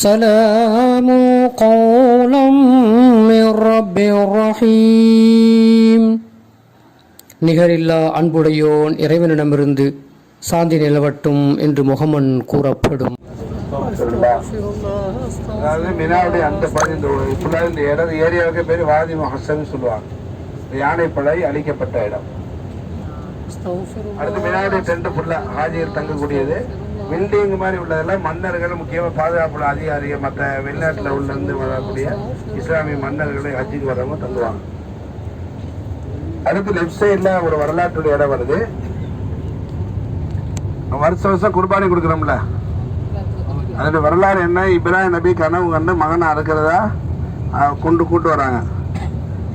سلام قولا من رب رحيم. நிகரில்லா அன்புடையோன் இறைவனிடமிருந்து சாந்தி நிலவட்டும் என்று முகமன் கூறப்படும். அதாவது மினாவுடைய அந்த பகுதி இந்த இடம் ஏரியாவுக்கு பேர் வாதி மஹசன் சொல்லுவாங்க. யானைப்படை அழிக்கப்பட்ட இடம். அடுத்து மினாவுடைய டென்ட் ஃபுல்லா ஹாஜியர் தங்கக்கூடியது. பில்டிங் மாதிரி உள்ளதெல்லாம் மன்னர்கள், முக்கியமாக பாதுகாப்பு அதிகாரிகள், மற்ற வெளிநாட்டில் உள்ளிருந்து வரக்கூடிய இஸ்லாமிய மன்னர்களை ஹஜ்ஜுக்கு வர்றவங்க தங்குவாங்க. அடுத்து லெப்ட் சைடில் ஒரு வரலாற்றுடைய இடம் வருது. வருஷம் வருஷம் குர்பானி கொடுக்குறோம்ல, அதோட வரலாறு என்ன? இப்ராஹிம் நபி கனவு கண்டு மகனை அறுக்கிறதா கூட்டு வராங்க.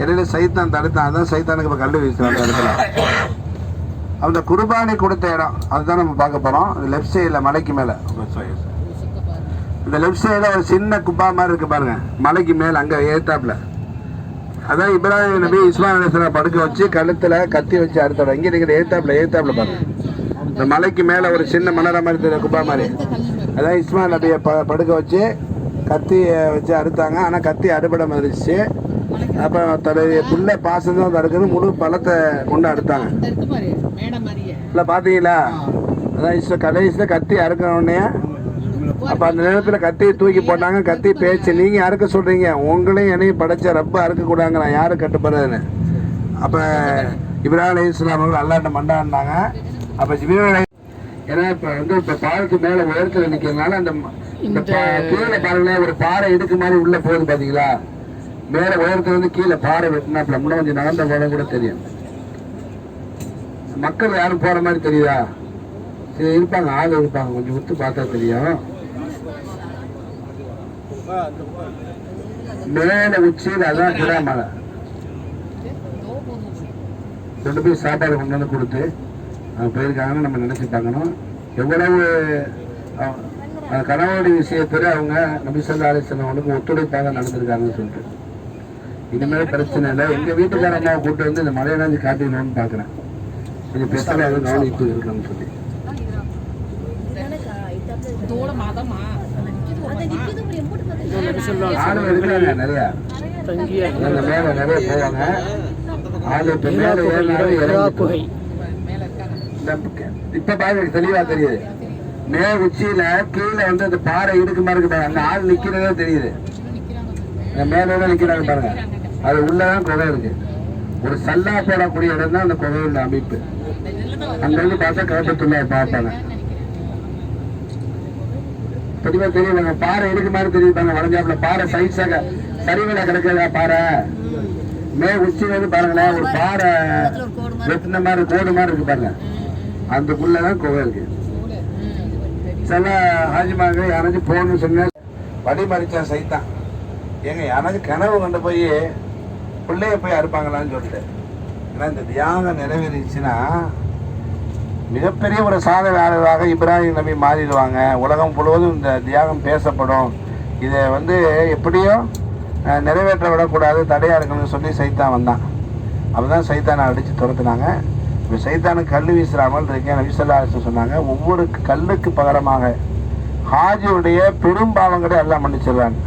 இடையில சைத்தான் தடுத்தான். அதான் சைத்தானுக்கு இப்போ கல்லு வீசுறாங்க இடத்துல. அந்த குர்பானி கொடுத்த இடம் அதுதான் நம்ம பார்க்க போகிறோம். லெஃப்ட் சைடில் மலைக்கு மேலே இந்த லெஃப்ட் சைடில் ஒரு சின்ன குப்பா மாதிரி இருக்குது பாருங்க, மலைக்கு மேலே அங்கே ஏத்தாப்புல. அதான் இப்ராஹிம் நபி இஸ்மாயில் அலைஹிஸ்ஸலாம் படுக்க வச்சு கழுத்தில் கத்தி வச்சு அறுத்தோட. இங்கே இருக்கிற ஏத்தாப்புல பாருங்க, இந்த மலைக்கு மேலே ஒரு சின்ன மணர மாதிரி தெரியும் குப்பா மாதிரி. அதான் இஸ்மாயில் நபியை படுக்க வச்சு கத்தி வச்சு அறுத்தாங்க. ஆனால் கத்தி அறுபடை மதிச்சு அப்போ தன்னுடைய புள்ள பாசம் தான் தடுக்கிறது, முழு பழத்தை கொண்டு அறுத்தாங்க. இல்லை பார்த்தீங்களா? அதான் கடைசியில் கத்தி அறுக்கிற உடனே அப்போ அந்த நேரத்தில் கத்தியை தூக்கி போட்டாங்க. கத்தி பேச்சு, நீங்கள் அறுக்க சொல்கிறீங்க, உங்களையும் என்னையும் படைச்ச ரப்ப அறுக்கக்கூடாங்க, நான் யாரும் கட்டுப்படுறதுன்னு. அப்போ இப்ராஹிம் அலைஹிஸ்ஸலாம் அவர்கள் அல்லாட்ட மண்டாடினாங்க. அப்போ ஏன்னா இப்போ பாலத்து மேலே உயரத்தில் நிற்கிறதுனால அந்த கீழே பாருங்களேன், ஒரு பாறை இடுக்கு மாதிரி உள்ளே போகுது பார்த்தீங்களா? மேலே உயரத்துல கீழே பாறை வெட்டினாப்புல முன்ன கொஞ்சம் நடந்த போல கூட தெரியும். மக்கள் யாரும் போற மாதிரி தெரியுதா? சரி இருப்பாங்க, ஆள் இருப்பாங்க, கொஞ்சம் விட்டு பார்த்தா தெரியும். மேல உச்சியில் அதான் கிராமலை ரெண்டு போய் சாப்பாடு கொண்டு வந்து கொடுத்து போயிருக்காங்கன்னு நம்ம நினைச்சு பார்க்கணும். எவ்வளவு கணவனுடைய விஷயத்துல அவங்க நபி ஸல்லல்லாஹு அலைஹி வஸல்லம் ஒத்துழைப்பாக நடந்திருக்காங்கன்னு சொல்லிட்டு இனிமேல் பிரச்சனை இல்லை. எங்க வீட்டுக்கார அம்மாவை கூட்டு வந்து இந்த மலையில காட்டிடணும்னு பாக்குறேன். கொஞ்சம் பிரச்சனை எதுவும் கவனிப்பு இருக்கணும்னு சொல்லி ஆளு இருக்கிறாங்க நிறைய, மேல நிறைய போவாங்க. ஆளு இப்ப மேல ஏறினாலும் இப்ப பாருங்க தெளிவா தெரியுது. மே உச்சியில கீழே வந்து அந்த பாறை இடுக்கு மாதிரி இருக்கு பாருங்க, அந்த ஆள் நிக்கிறதே தெரியுது. மேல நிக்கிறாங்க பாருங்க, அது உள்ளதான் குகை இருக்கு. ஒரு சல்லா போடக்கூடிய இடம் தான் அந்த குகையுள்ள அமைப்பு. அங்க இருந்து பார்த்தா கவசத்துள்ள பார்ப்பாங்க. தெளிவா தெரியுவாங்க. பாறை இடுக்கு மாதிரி தெரியுப்பாங்க, வளைஞ்சாப்புல பாறை சைஸாக சரிவில கிடக்குதா பாறை. மே உச்சியில இருந்து பாருங்களேன், ஒரு பாறை வெட்டின மாதிரி கோடு மாதிரி இருக்கு பாருங்க, அதுக்குள்ளதான் குகை இருக்கு. சில ஹாஜிமாங்க யாராச்சும் போகணும்னு சொன்ன வடி மறிச்சான் சைத்தான். ஏங்க யாராச்சும் கனவு கொண்டு போய் பிள்ளைய போய் அறுப்பாங்களான்னு சொல்லிட்டு. ஏன்னா இந்த தியாகம் நிறைவேறிச்சுன்னா மிகப்பெரிய ஒரு சாதனையாளராக இப்ராஹிம் நபி மாறிடுவாங்க. உலகம் முழுவதும் இந்த தியாகம் பேசப்படும். இதை எப்படியோ நிறைவேற்ற விடக்கூடாது, தடையாக இருக்கணும்னு சொல்லி சைத்தான் வந்தான். அப்போதான் சைத்தானை அடித்து துரத்துனாங்க. இப்போ சைத்தானுக்கு கல் வீசுறாமல் இருக்கேன் நபி ஸல்லல்லாஹு அலைஹி வஸல்லம் சொன்னாங்க. ஒவ்வொரு கல்லுக்கு பகரமாக ஹாஜியுடைய பெரும்பாவங்களை எல்லாம் மன்னிச்சிடுறாங்க.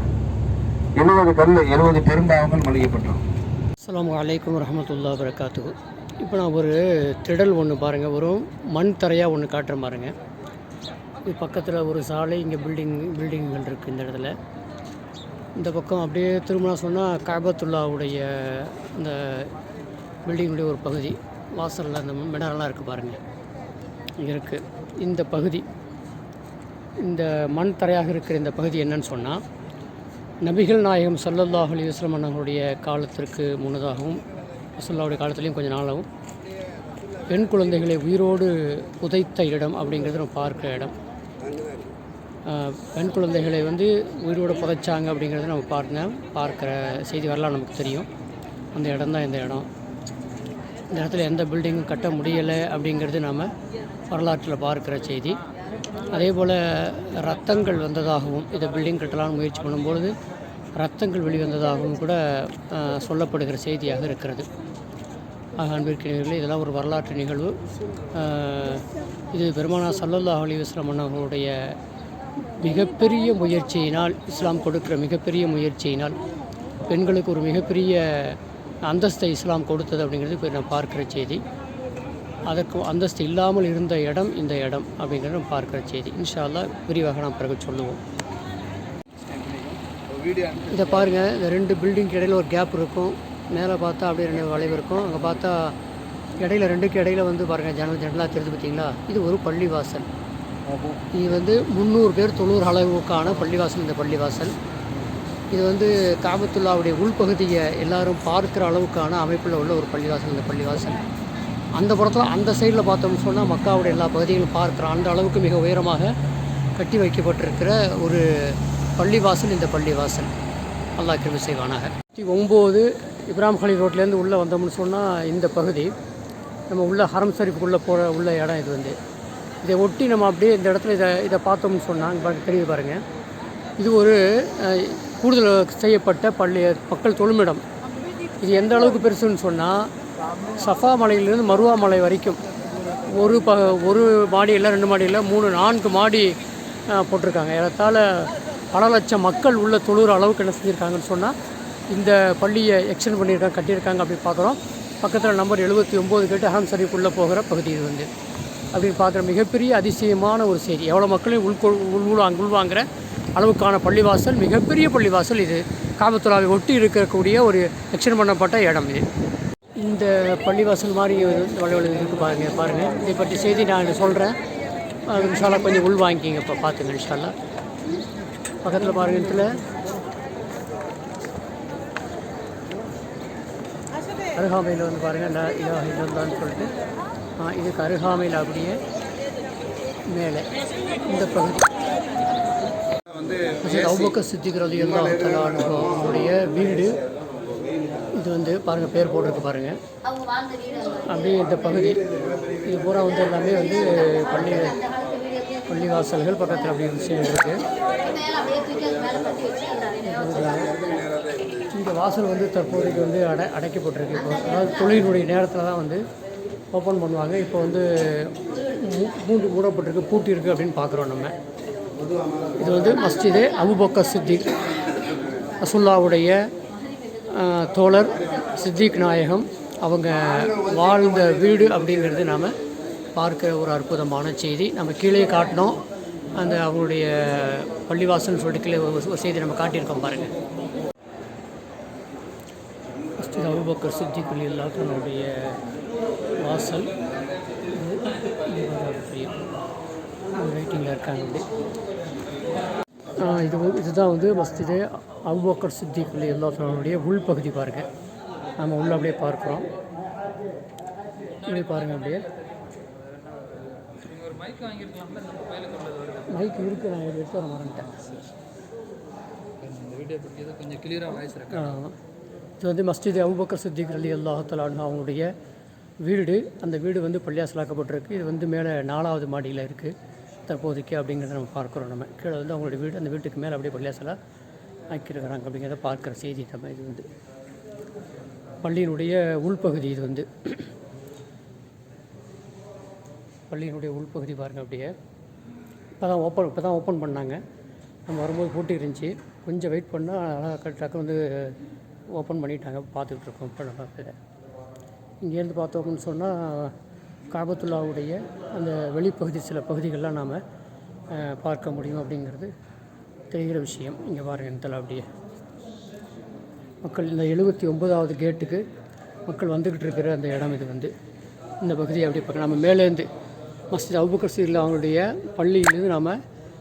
70 கல் 70 பெரும்பாவங்கள் மன்னிக்கப்பட்டோம். அஸ்ஸலாமு அலைக்கும் வரஹ்மத்துல்லாஹி வபரகாத்துஹு. இப்போ நான் ஒரு திடல் ஒன்று பாருங்கள், ஒரு மண் தரையாக ஒன்று காட்டுறேன் பாருங்கள். இது பக்கத்தில் ஒரு சாலை, இங்கே பில்டிங்கள் இருக்குது இந்த இடத்துல. இந்த பக்கம் அப்படியே திரும்ப சொன்னால் கஅபத்துல்லாவுடைய இந்த பில்டிங்குடைய ஒரு பகுதி, வாசலில் அந்த மினாரெலாம் இருக்குது பாருங்கள், இங்கே இருக்குது. இந்த பகுதி, இந்த மண் தரையாக இருக்கிற இந்த பகுதி என்னன்னு சொன்னால், நபிகள் நாயகம் ஸல்லல்லாஹு அலைஹி வஸல்லம் அவர்களுடைய காலத்திற்கு முன்னதாகவும் ரசூலுல்லாஹ்வுடைய காலத்துலேயும் கொஞ்சம் நாளாகவும் பெண் குழந்தைகளை உயிரோடு புதைத்த இடம் அப்படிங்கிறது நம்ம பார்க்குற இடம். பெண் குழந்தைகளை உயிரோடு புதைச்சாங்க அப்படிங்கிறத நம்ம பார்க்குற செய்தி வரலாம் நமக்கு தெரியும். அந்த இடம் தான் இந்த இடம். இந்த இடத்துல எந்த பில்டிங்கும் கட்ட முடியலை அப்படிங்கிறது நாம் வரலாற்றில் பார்க்குற செய்தி. அதே போல் ரத்தங்கள் வந்ததாகவும், இதை பில்டிங் கட்டலான்னு முயற்சி பண்ணும்பொழுது ரத்தங்கள் வெளிவந்ததாகவும் கூட சொல்லப்படுகிற செய்தியாக இருக்கிறது. அன்பிற்கினர்களே, இதெல்லாம் ஒரு வரலாற்று நிகழ்வு. இது பெருமானார் ஸல்லல்லாஹு அலைஹி வஸல்லம் அவர்களுடைய மிகப்பெரிய முயற்சியினால், இஸ்லாம் கொடுக்குற மிகப்பெரிய முயற்சியினால் பெண்களுக்கு ஒரு மிகப்பெரிய அந்தஸ்தை இஸ்லாம் கொடுத்தது அப்படிங்கிறது இப்போ நான் பார்க்குற செய்தி. அதற்கு அந்தஸ்து இல்லாமல் இருந்த இடம் இந்த இடம் அப்படிங்கிறத நம்ம பார்க்குற செய்தி. இன்ஷா அல்லாஹ் விரிவாக நாம் பிறகு சொல்லுவோம். இதை பாருங்கள், இந்த 2 பில்டிங்க்கு இடையில் ஒரு கேப் இருக்கும். மேலே பார்த்தா அப்படியே 2 வளைவு இருக்கும். அங்கே பார்த்தா இடையில 2க்கு இடையில் வந்து பாருங்கள் ஜன்னலாக தெரிஞ்சு பார்த்தீங்களா, இது ஒரு பள்ளிவாசல். இது வந்து 300 பேர் தொழுகிற அளவுக்கான பள்ளிவாசல். இந்த பள்ளிவாசல் இது வந்து காபத்துல்லாவுடைய உள்பகுதியை எல்லாரும் பார்க்குற அளவுக்கான அமைப்பில் உள்ள ஒரு பள்ளிவாசல். இந்த பள்ளிவாசல் அந்த புறத்தில் அந்த சைடில் பார்த்தோம்னு சொன்னால் மக்காவுடைய எல்லா பகுதிகளும் பார்க்குறோம். அந்த அளவுக்கு மிக உயரமாக கட்டி வைக்கப்பட்டிருக்கிற ஒரு பள்ளிவாசல் இந்த பள்ளிவாசல். அல்லாஹ் கிருபை செய்வானாக. 9 இப்ராஹிம் கலீல் ரோட்லேருந்து உள்ளே வந்தோம்னு சொன்னால் இந்த பகுதி நம்ம உள்ள ஹரம் ஷரீஃபுக்குள்ளே போகிற உள்ள இடம். இது வந்து இதை ஒட்டி நம்ம அப்படியே இந்த இடத்துல இதை பார்த்தோம்னு சொன்னால் அங்கே தெரியுது பாருங்கள். இது ஒரு கூடுதல் செய்யப்பட்ட மக்கள் தொழுமிடம். இது எந்த அளவுக்கு பெருசுன்னு சொன்னால் சஃபா மலையிலிருந்து மருவா மலை வரைக்கும் ஒரு மாடி இல்லை, 2 மாடி இல்லை, 3 4 மாடி போட்டிருக்காங்க. ஏறத்தாழ பல லட்சம் மக்கள் உள்ள தொழுகிற அளவுக்கு என்ன செஞ்சுருக்காங்கன்னு சொன்னால் இந்த பள்ளியை எக்ஸ்டெண்ட் பண்ணியிருக்காங்க, கட்டியிருக்காங்க. அப்படி பார்க்குறோம். பக்கத்தில் நம்பர் 79 கேட்டு ஹரம் ஷரீஃபுக்குள்ளே போகிற பகுதி இது வந்து. அப்படின்னு பார்க்குற மிகப்பெரிய அதிசயமான ஒரு செய்தி. எவ்வளோ மக்களையும் உள்வாங்கிற அளவுக்கான பள்ளிவாசல், மிகப்பெரிய பள்ளிவாசல் இது. காபத்துல்லாவை ஒட்டி இருக்கக்கூடிய ஒரு எக்ஸ்டெண்ட் பண்ணப்பட்ட இடம் இது. இந்த பள்ளிவாசல் மாதிரி வளைவல் இருக்குது பாருங்கள். இதை பற்றி செய்தி நான் சொல்கிறேன். இன்ஷால்லா கொஞ்சம் உள்வாங்கிங்க. இப்போ பார்த்துங்க இன்ஷால்லா. பக்கத்தில் பாருங்கள், இதில் அருகாமையில் வந்து பாருங்கள் லா இலாஹ இல்லல்லாஹ்னு சொல்லிட்டு இதுக்கு அருகாமையில் அப்படியே மேலே இந்த பகுதி அபூபக்கர் சித்திக் ரலியல்லாஹு தஆலா அன்ஹு அவருடைய வீடு. இது வந்து பாருங்கள், பேர் போட்டிருக்கு பாருங்கள். அப்படியே இந்த பகுதி இது பூரா வந்து எல்லாமே வந்து பள்ளிவாசல்கள் பக்கத்தில் அப்படி விஷயம் இருக்குது. இந்த வாசல் வந்து தற்போதைக்கு வந்து அடைக்கப்பட்டிருக்கு. இப்போ அதாவது தொழிலுடைய நேரத்தில் தான் வந்து ஓப்பன் பண்ணுவாங்க. இப்போ வந்து மூடப்பட்டிருக்கு, பூட்டியிருக்கு அப்படின்னு பார்க்குறோம் நம்ம. இது வந்து மஸ்ஜிது அபூபக்கர் சித்திக் ரசூலுல்லாஹ்வுடைய தோழர் சித்திக் நாயகம் அவங்க வாழ்ந்த வீடு அப்படிங்கிறது நாம் பார்க்குற ஒரு அற்புதமான செய்தி. நம்ம கீழே காட்டினோம் அந்த அவங்களுடைய பள்ளிவாசல்னு சொல்லிட்டு கீழே ஒரு செய்தி நம்ம காட்டியிருக்கோம் பாருங்கள். மஸ்ஜித் அபூபக்கர் சித்திக் ரலியல்லாஹு தன்னுடைய வாசல் ரைட்டிங்கில் இருக்காங்க. இதுதான் வந்து மஸ்ஜிது அபூபக்கர் சித்திக் ரலியல்லாஹு தஆலாவுடைய உள்பகுதி பாருங்கள். நம்ம உள்ள அப்படியே பார்க்குறோம். இப்படி பாருங்கள். அப்படியே மைக் இருக்குது, நான் எடுத்து வர மறந்துட்டேன். இது வந்து மஸ்ஜிது அபூபக்கர் சித்திக் ரலியல்லாஹு தஆலா அவங்களுடைய வீடு. அந்த வீடு வந்து பள்ளியாசலாக்கப்பட்டிருக்கு. இது வந்து மேலே 4வது மாடியில் இருக்குது தற்போதைக்கு அப்படிங்கிறத நம்ம பார்க்குறோம். நம்ம கீழே வந்து அவங்களுடைய வீடு, அந்த வீட்டுக்கு மேலே அப்படியே பள்ளியாசலாக ஆக்கியிருக்கிறாங்க அப்படிங்கிறத பார்க்குற செய்தி நம்ம. இது வந்து பள்ளியினுடைய உள்பகுதி. இது வந்து பள்ளியினுடைய உள்பகுதி பாருங்கள். அப்படியே இப்போ தான் ஓப்பன் பண்ணாங்க. நம்ம வரும்போது பூட்டி இருந்துச்சு. கொஞ்சம் வெயிட் பண்ணால் அழகாக கரெக்டாக வந்து ஓப்பன் பண்ணிட்டாங்க. பார்த்துக்கிட்டு இருக்கோம். இப்போ நம்ம இதை இங்கேருந்து பார்த்தோம்னு சொன்னால் காபத்துல்லாவுடைய அந்த வெளிப்பகுதி சில பகுதிகளெலாம் நாம் பார்க்க முடியும் அப்படிங்கிறது தெரிகிற விஷயம். இங்கே பாருங்கள், இந்த அப்படியே மக்கள் இந்த 79வது கேட்டுக்கு மக்கள் வந்துக்கிட்டு இருக்கிற அந்த இடம். இது வந்து இந்த பகுதியை அப்படி பார்க்க நம்ம மேலேருந்து மஸ்ஜித் அபூபக்கர் சித்திக் அவங்களுடைய பள்ளியிலேருந்து நாம்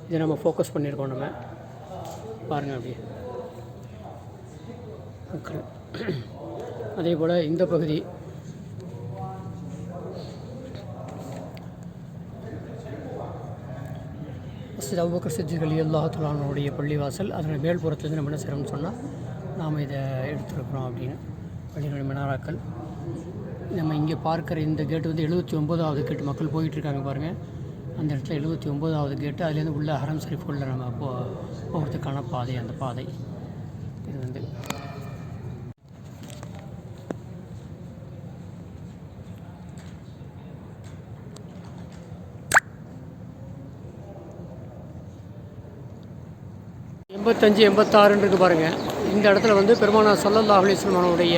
இதை நம்ம ஃபோக்கஸ் பண்ணியிருக்கோம். நம்ம பாருங்கள் அப்படியே மக்கள். அதே போல் இந்த பகுதி மஸ்ஜித் அபூபக்கர் சித்திக் ரலியல்லாஹு தஆலா அவங்களுடைய பள்ளிவாசல். அதனுடைய மேல்புறத்துலேருந்து நம்ம என்ன செய்கிறோம்னு சொன்னால் நாம் இதை எடுத்துருக்குறோம் அப்படின்னு பள்ளியினுடைய மினாராக்கள். நம்ம இங்கே பார்க்குற இந்த கேட்டு வந்து 79வது கேட்டு. மக்கள் போயிட்டுருக்காங்க பாருங்கள். அந்த இடத்துல 79வது கேட்டு. அதுலேருந்து உள்ள ஹரம் ஷரீஃபுக்குள்ளே நம்ம போகிறதுக்கான பாதை. அந்த பாதை இது வந்து 85 86 இருக்கு பாருங்கள். இந்த இடத்துல வந்து பெருமானார் ஸல்லல்லாஹு அலைஹி வஸல்லம் அவருடைய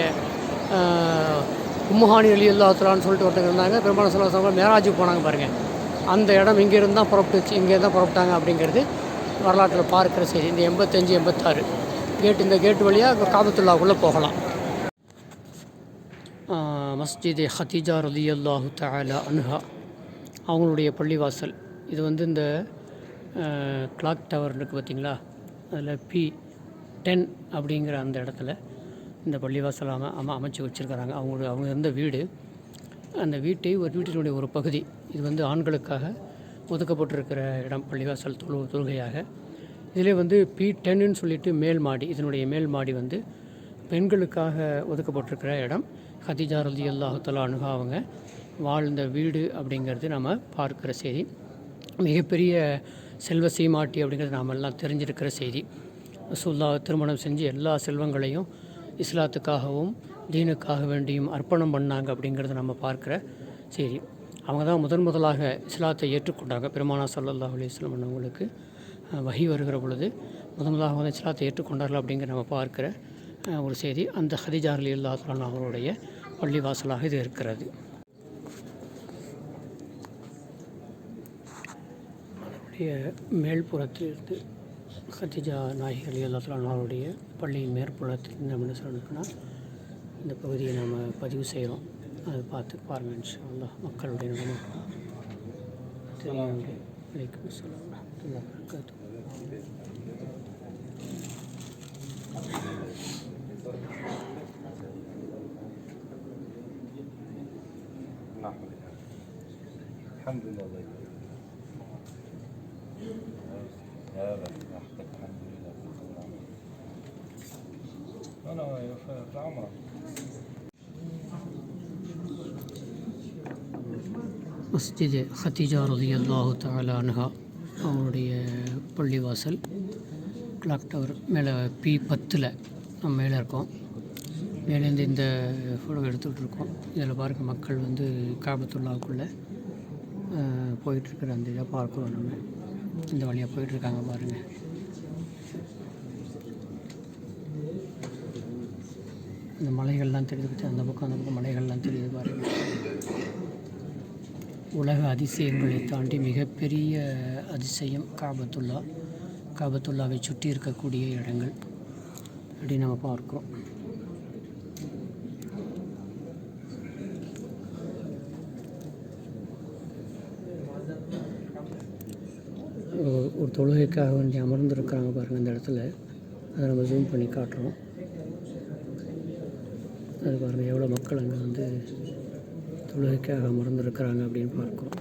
உம்முஹானி ரலியல்லாஹு தஆலான்னு சொல்லிட்டு ஒருத்தங்க இருந்தாங்க. பெருமானார் ஸல்லல்லாஹு அலைஹி வஸல்லம் மேராஜுக்கு போனாங்க பாருங்கள். அந்த இடம் இங்கேருந்து தான் புறப்பட்டுச்சு, இங்கேருந்து தான் புறப்பட்டாங்க அப்படிங்கிறது வரலாற்றில் பார்க்குற செய்தி. இந்த 85 86 இந்த கேட்டு வழியாக காபத்துல்லாவுக்குள்ளே போகலாம். மஸ்ஜித் ஹதீஜா ரலியல்லாஹு தஆலா அன்ஹா அவங்களுடைய பள்ளிவாசல். இது வந்து இந்த கிளாக் டவர் இருக்குது பார்த்திங்களா, அதில் P10 அப்படிங்கிற அந்த இடத்துல இந்த பள்ளிவாசல் அமைச்சு வச்சுருக்கிறாங்க. அவங்க இருந்த வீடு, அந்த வீட்டினுடைய ஒரு பகுதி. இது வந்து ஆண்களுக்காக ஒதுக்கப்பட்டிருக்கிற இடம், பள்ளிவாசல் தொழுகையாக. இதிலே வந்து P10ன்னு சொல்லிட்டு மேல் மாடி, இதனுடைய மேல் மாடி வந்து பெண்களுக்காக ஒதுக்கப்பட்டிருக்கிற இடம். ஹதீஜா ரலியல்லாஹு தஆலா அன்ஹா அவங்க வாழ்ந்த வீடு அப்படிங்கிறது நம்ம பார்க்குற செய்தி. மிகப்பெரிய செல்வ சீமாட்டி அப்படிங்கிறது நாம் எல்லாம் தெரிஞ்சிருக்கிற செய்தி. ரசூலுல்லாஹ் திருமணம் செஞ்சு எல்லா செல்வங்களையும் இஸ்லாத்துக்காகவும் தீனுக்காக வேண்டியும் அர்ப்பணம் பண்ணாங்க அப்படிங்கிறது நம்ம பார்க்குற செய்தி. அவங்க தான் முதலாக இஸ்லாத்தை ஏற்றுக்கொண்டாங்க. பெருமானார் ஸல்லல்லாஹு அலைஹி வஸல்லம் அவங்களுக்கு வஹி வருகிற பொழுது முதலாக வந்து இஸ்லாத்தை ஏற்றுக்கொண்டார்கள் அப்படிங்கிற நம்ம பார்க்குற ஒரு செய்தி. அந்த ஹதீஜா ரலியல்லாஹு அன்ஹா அவருடைய பள்ளிவாசலாக இது இருக்கிறது. மேல்புறத்திலிருந்து ஹதீஜா நாயகி ரலியல்லாஹு அன்ஹா அவருடைய பள்ளியின் மேற்புறத்தில் நம்ம என்ன சொல்லணும்னா இந்த பகுதியை நம்ம பதிவு செய்கிறோம். அதை பார்த்து பாருங்கள் இன்ஷா அல்லாஹ். மக்களுடைய நம்ம தெரியும். வலைக்கும் அஸ்ஸலாம் வரஹ்மத்துல்லாஹி வபரகாத்துஹு. அல்ஹம்துலில்லாஹ். மஸ்ஜித் ஹதீஜா ரலியல்லாஹு தஆலா அன்ஹா அவங்களுடைய பள்ளிவாசல் கிளாக் டவர் மேலே P10 நம்ம மேலே இருக்கோம். மேலேருந்து இந்த ஃபோட்டோ எடுத்துக்கிட்டு இருக்கோம். இதில் பாருங்கள், மக்கள் வந்து காபத்துல்லாவுக்குள்ளே போயிட்டுருக்கிற அந்த இதை பார்க்குறோம். நம்ம இந்த வழியாக போயிட்டுருக்காங்க பாருங்கள். இந்த மலைகள்லாம் தெரியுது, அந்த பக்கம் மலைகள்லாம் தெரியுது பாருங்கள். உலக அதிசயங்களை தாண்டி மிகப்பெரிய அதிசயம் காபத்துல்லாவை சுற்றி இருக்கக்கூடிய இடங்கள் அப்படி நம்ம பார்க்குறோம். ஒரு தொழுகைக்காக வேண்டி அமர்ந்துருக்காங்க பாருங்கள் இந்த இடத்துல. அதை நம்ம ஜூம் பண்ணி காட்டுறோம். அது பாருங்கள் எவ்வளோ மக்கள் அங்கே வந்து தொழுகைக்காக அமர்ந்துருக்கிறாங்க அப்படின்னு பார்க்குறோம்.